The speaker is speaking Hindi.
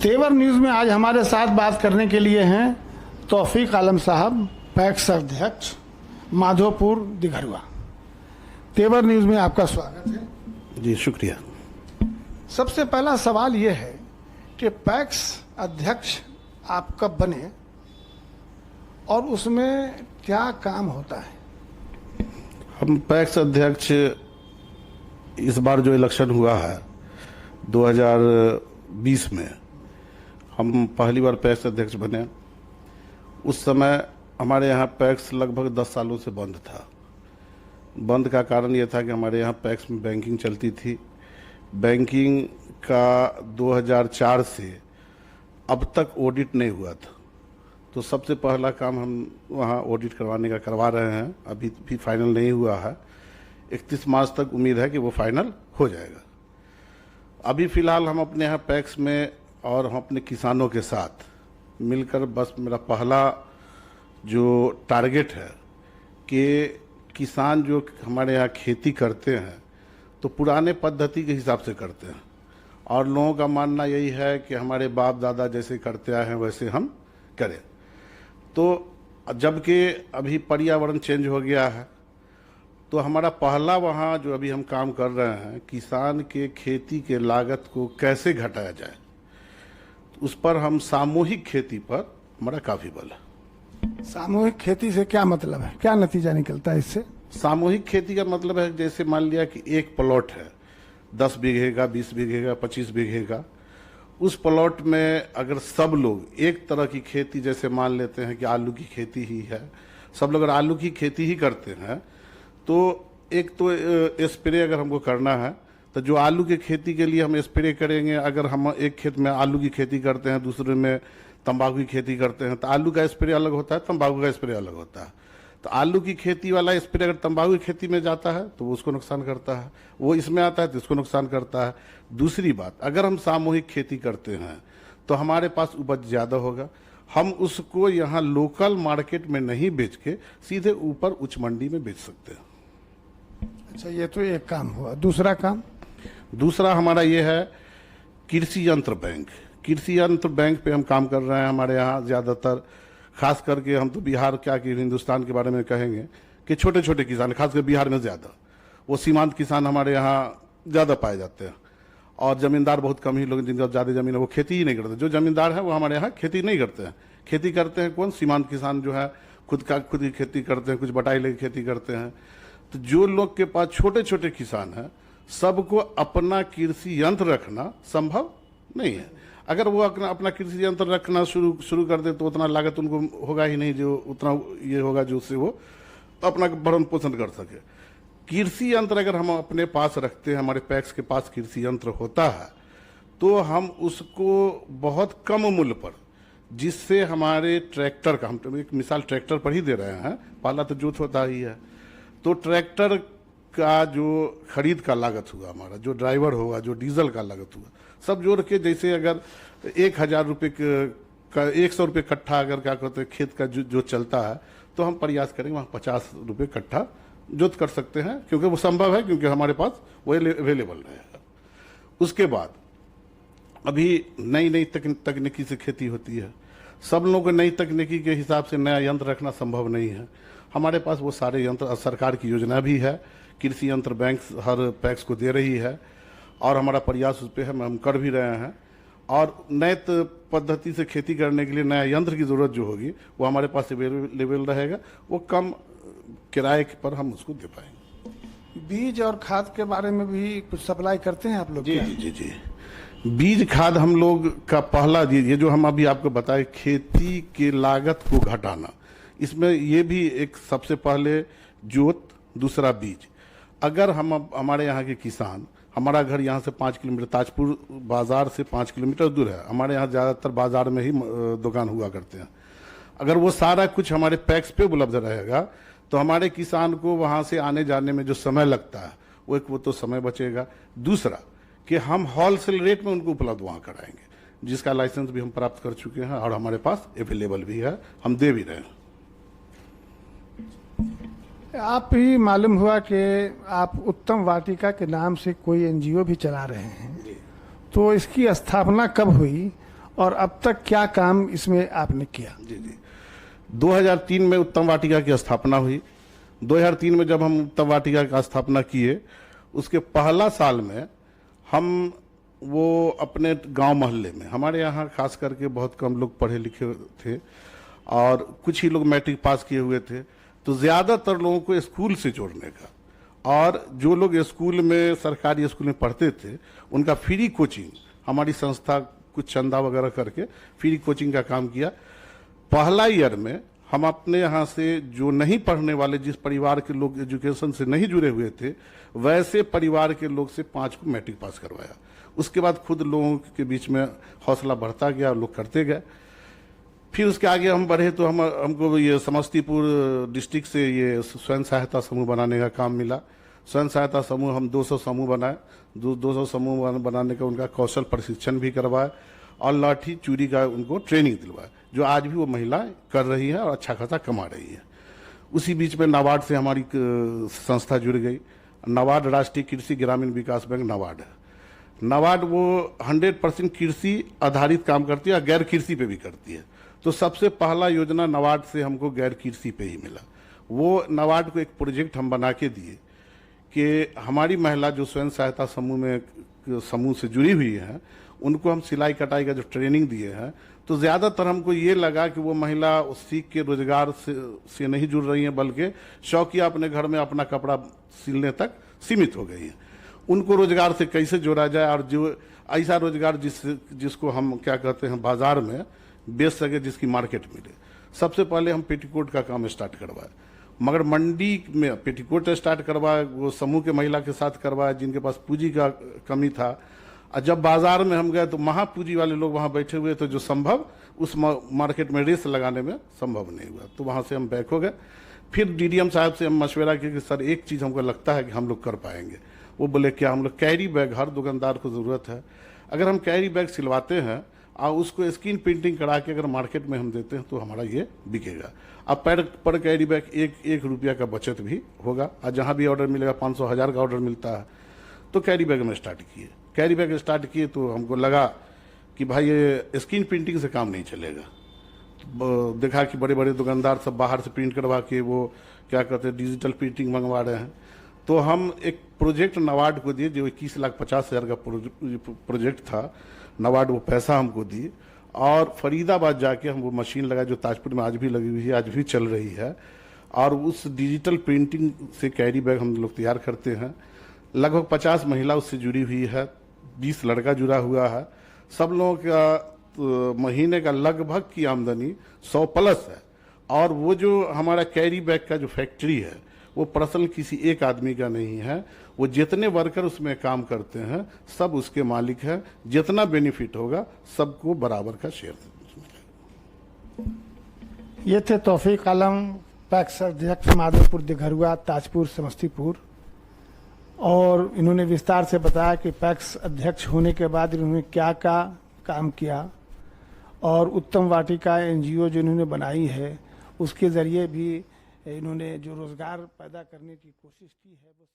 तेवर न्यूज़ में आज हमारे साथ बात करने के लिए हैं तौफीक आलम साहब, पैक्स अध्यक्ष, माधोपुर दिघरुआ। तेवर न्यूज़ में आपका स्वागत है। जी शुक्रिया। सबसे पहला सवाल ये है कि पैक्स अध्यक्ष आप कब बने और उसमें क्या काम होता है? हम पैक्स अध्यक्ष इस बार जो इलेक्शन हुआ है 2020 में हम पहली बार पैक्स अध्यक्ष बने। उस समय हमारे यहाँ पैक्स लगभग 10 सालों से बंद था। बंद का कारण ये था कि हमारे यहाँ पैक्स में बैंकिंग चलती थी। बैंकिंग का 2004 से अब तक ऑडिट नहीं हुआ था, तो सबसे पहला काम हम वहाँ ऑडिट करवाने का करवा रहे हैं। अभी भी फाइनल नहीं हुआ है। 31 मार्च तक उम्मीद है कि वो फाइनल हो जाएगा। अभी फ़िलहाल हम अपने यहाँ पैक्स में और हम अपने किसानों के साथ मिलकर, बस मेरा पहला जो टारगेट है कि किसान जो हमारे यहाँ खेती करते हैं तो पुराने पद्धति के हिसाब से करते हैं, और लोगों का मानना यही है कि हमारे बाप दादा जैसे करते आए हैं वैसे हम करें। तो जबकि अभी पर्यावरण चेंज हो गया है, तो हमारा पहला वहाँ जो अभी हम काम कर रहे हैं, किसान के खेती के लागत को कैसे घटाया जाए, उस पर हम सामूहिक खेती पर हमारा काफ़ी बल है। सामूहिक खेती से क्या मतलब है, क्या नतीजा निकलता है इससे? सामूहिक खेती का मतलब है जैसे मान लिया कि एक प्लॉट है 10 बीघे का, 20 बीघे का, 25 बीघे का। उस प्लॉट में अगर सब लोग एक तरह की खेती, जैसे मान लेते हैं कि आलू की खेती ही है, सब लोग अगर आलू की खेती ही करते हैं तो एक तो स्प्रे अगर हमको करना है तो जो आलू की खेती के लिए हम स्प्रे करेंगे, अगर हम एक खेत में आलू की खेती करते हैं, दूसरे में तंबाकू की खेती करते हैं, तो आलू का स्प्रे अलग होता है, तंबाकू का स्प्रे अलग होता है। तो आलू की खेती वाला स्प्रे अगर तंबाकू की खेती में जाता है तो वो उसको नुकसान करता है, वो इसमें आता है तो इसको नुकसान करता है। दूसरी बात, अगर हम सामूहिक खेती करते हैं तो हमारे पास उपज ज़्यादा होगा। हम उसको यहाँ लोकल मार्केट में नहीं बेच के सीधे ऊपर उच्च मंडी में बेच सकते हैं। अच्छा, ये तो एक काम हुआ। दूसरा काम? दूसरा हमारा ये है कृषि यंत्र बैंक। कृषि यंत्र बैंक पे हम काम कर रहे हैं। हमारे यहाँ ज़्यादातर, खास करके हम तो बिहार क्या कि हिंदुस्तान के बारे में कहेंगे कि छोटे छोटे किसान, खासकर बिहार में ज़्यादा, वो सीमांत किसान हमारे यहाँ ज़्यादा पाए जाते हैं। और ज़मींदार बहुत कम ही लोग, जिनका ज़्यादा ज़मीन है वो खेती ही नहीं करते। जो ज़मींदार है वो हमारे यहाँ खेती नहीं करते हैं। खेती करते हैं कौन? सीमांत किसान जो है खुद की खेती करते हैं, कुछ बटाई लेके खेती करते हैं। तो जो लोग के पास छोटे छोटे किसान हैं, सबको अपना कृषि यंत्र रखना संभव नहीं है। अगर वो अपना कृषि यंत्र रखना शुरू कर दे तो उतना लागत उनको होगा ही नहीं, जो उतना ये होगा जो उससे वो अपना भरण पोषण कर सके। कृषि यंत्र अगर हम अपने पास रखते हैं, हमारे पैक्स के पास कृषि यंत्र होता है, तो हम उसको बहुत कम मूल्य पर, जिससे हमारे ट्रैक्टर का, हम तो एक मिसाल ट्रैक्टर पर ही दे रहे हैं, पहला तो जोत होता ही है, तो ट्रैक्टर का जो खरीद का लागत हुआ हमारा, जो ड्राइवर होगा, जो डीजल का लागत हुआ, सब जोड़ के, जैसे अगर 1000 रुपये का 100 रुपये कट्ठा अगर क्या कहते हैं खेत का जो चलता है, तो हम प्रयास करेंगे वहाँ 50 रुपये कट्ठा जोत कर सकते हैं, क्योंकि वो संभव है, क्योंकि हमारे पास वो अवेलेबल रहेगा। उसके बाद अभी नई नई तकनीकी से खेती होती है। सब लोगों को नई तकनीकी के हिसाब से नया यंत्र रखना संभव नहीं है। हमारे पास वो सारे यंत्र, सरकार की योजना भी है, कृषि यंत्र बैंक हर पैक्स को दे रही है, और हमारा प्रयास उस पर है, हम कर भी रहे हैं। और नए पद्धति से खेती करने के लिए नया यंत्र की ज़रूरत जो होगी वो हमारे पास अवेलेबल रहेगा, वो कम किराए पर हम उसको दे पाएंगे। बीज और खाद के बारे में भी कुछ सप्लाई करते हैं आप लोग? जी जी जी जी। बीज खाद हम लोग का पहला, ये जो हम अभी आपको बताए, खेती के लागत को घटाना, इसमें ये भी एक सबसे पहले जोत, दूसरा बीज। अगर हम हमारे यहाँ के किसान, हमारा घर यहाँ से 5 किलोमीटर, ताजपुर बाज़ार से 5 किलोमीटर दूर है, हमारे यहाँ ज़्यादातर बाज़ार में ही दुकान हुआ करते हैं। अगर वो सारा कुछ हमारे पैक्स पे उपलब्ध रहेगा तो हमारे किसान को वहाँ से आने जाने में जो समय लगता है वो तो समय बचेगा। दूसरा कि हम होलसेल रेट में उनको उपलब्ध वहाँ कराएंगे, जिसका लाइसेंस भी हम प्राप्त कर चुके हैं और हमारे पास अवेलेबल भी है, हम दे भी रहे हैं। आप ही मालूम हुआ कि आप उत्तम वाटिका के नाम से कोई एनजीओ भी चला रहे हैं, तो इसकी स्थापना कब हुई और अब तक क्या काम इसमें आपने किया? जी जी 2003 में उत्तम वाटिका की स्थापना हुई। 2003 में जब हम उत्तम वाटिका का स्थापना किए, उसके पहला साल में हम वो अपने गांव मोहल्ले में, हमारे यहाँ खास करके बहुत कम लोग पढ़े लिखे थे और कुछ ही लोग मैट्रिक पास किए हुए थे, तो ज़्यादातर लोगों को स्कूल से जोड़ने का, और जो लोग स्कूल में, सरकारी स्कूल में पढ़ते थे, उनका फ्री कोचिंग, हमारी संस्था कुछ चंदा वगैरह करके फ्री कोचिंग का काम किया। पहला ईयर में हम अपने यहाँ से जो नहीं पढ़ने वाले, जिस परिवार के लोग एजुकेशन से नहीं जुड़े हुए थे, वैसे परिवार के लोग से 5 को मैट्रिक पास करवाया। उसके बाद खुद लोगों के बीच में हौसला बढ़ता गया और लोग करते गए। फिर उसके आगे हम बढ़े तो हमको ये समस्तीपुर डिस्ट्रिक्ट से ये स्वयं सहायता समूह बनाने का काम मिला। स्वयं सहायता समूह हम 200 समूह बनाए। 200 समूह बनाने का उनका कौशल प्रशिक्षण भी करवाए और लाठी चूड़ी का उनको ट्रेनिंग दिलवाए, जो आज भी वो महिलाएं कर रही है और अच्छा खासा कमा रही है। उसी बीच में नाबार्ड से हमारी संस्था जुड़ गई। नाबार्ड राष्ट्रीय कृषि ग्रामीण विकास बैंक नाबार्ड है। नाबार्ड वो 100% कृषि आधारित काम करती है और गैर कृषि पे भी करती है। तो सबसे पहला योजना नाबार्ड से हमको गैर कृषि पे ही मिला। वो नाबार्ड को एक प्रोजेक्ट हम बना के दिए कि हमारी महिला जो स्वयं सहायता समूह से जुड़ी हुई है, उनको हम सिलाई कटाई का जो ट्रेनिंग दिए हैं, तो ज़्यादातर हमको ये लगा कि वो महिला सीख के रोजगार से नहीं जुड़ रही हैं, बल्कि शौकिया अपने घर में अपना कपड़ा सिलने तक सीमित हो गई हैं। उनको रोजगार से कैसे जोड़ा जाए और जो ऐसा रोजगार जिसको हम क्या कहते हैं बाजार में बेच सके, जिसकी मार्केट मिले। सबसे पहले हम पेटीकोट का काम स्टार्ट करवाए, मगर मंडी में पेटीकोट स्टार्ट करवाए, वो समूह के महिला के साथ करवाए जिनके पास पूंजी का कमी था। और जब बाजार में हम गए तो महापूंजी वाले लोग वहाँ बैठे हुए थे, जो संभव उस मार्केट में रेस लगाने में संभव नहीं हुआ। तो वहाँ से हम बैक हो गए। फिर डीडीएम साहब से हम मशवरा किए कि सर एक चीज़ हमको लगता है कि हम लोग कर पाएंगे। वो बोले क्या? हम लोग कैरी बैग, हर दुकानदार को ज़रूरत है, अगर हम कैरी बैग सिलवाते हैं और उसको स्क्रीन प्रिंटिंग करा के अगर मार्केट में हम देते हैं तो हमारा ये बिकेगा। अब पर कैरी बैग एक रुपया का बचत भी होगा, और जहाँ भी ऑर्डर मिलेगा 500 1000 का ऑर्डर मिलता है। तो कैरी बैग में स्टार्ट किए। कैरी बैग स्टार्ट किए तो हमको लगा कि भाई ये स्क्रीन प्रिंटिंग से काम नहीं चलेगा। देखा कि बड़े बड़े दुकानदार सब बाहर से प्रिंट करवा के वो क्या कहते हैं डिजिटल प्रिंटिंग मंगवा रहे हैं। तो हम एक प्रोजेक्ट नाबार्ड को दिए, जो 21,50,000 का प्रोजेक्ट था। नाबार्ड वो पैसा हमको दिए और फरीदाबाद जाके हम वो मशीन लगाए, जो ताजपुर में आज भी लगी हुई है, आज भी चल रही है। और उस डिजिटल प्रिंटिंग से कैरी बैग हम लोग तैयार करते हैं। लगभग 50 महिला उससे जुड़ी हुई है, 20 लड़का जुड़ा हुआ है। सब लोगों का महीने का लगभग की आमदनी 100 प्लस है। और वो जो हमारा कैरी बैग का जो फैक्ट्री है, वो पर्सनल किसी एक आदमी का नहीं है। वो जितने वर्कर उसमें काम करते हैं सब उसके मालिक हैं। जितना बेनिफिट होगा सबको बराबर का शेयर। ये थे तौफीक आलम, पैक्स अध्यक्ष, माधोपुर, दिघरुआ, ताजपुर, समस्तीपुर। और इन्होंने विस्तार से बताया कि पैक्स अध्यक्ष होने के बाद इन्होंने क्या काम किया, और उत्तम वाटिका एनजीओ जो इन्होंने बनाई है उसके ज़रिए भी इन्होंने जो रोज़गार पैदा करने की कोशिश की है वो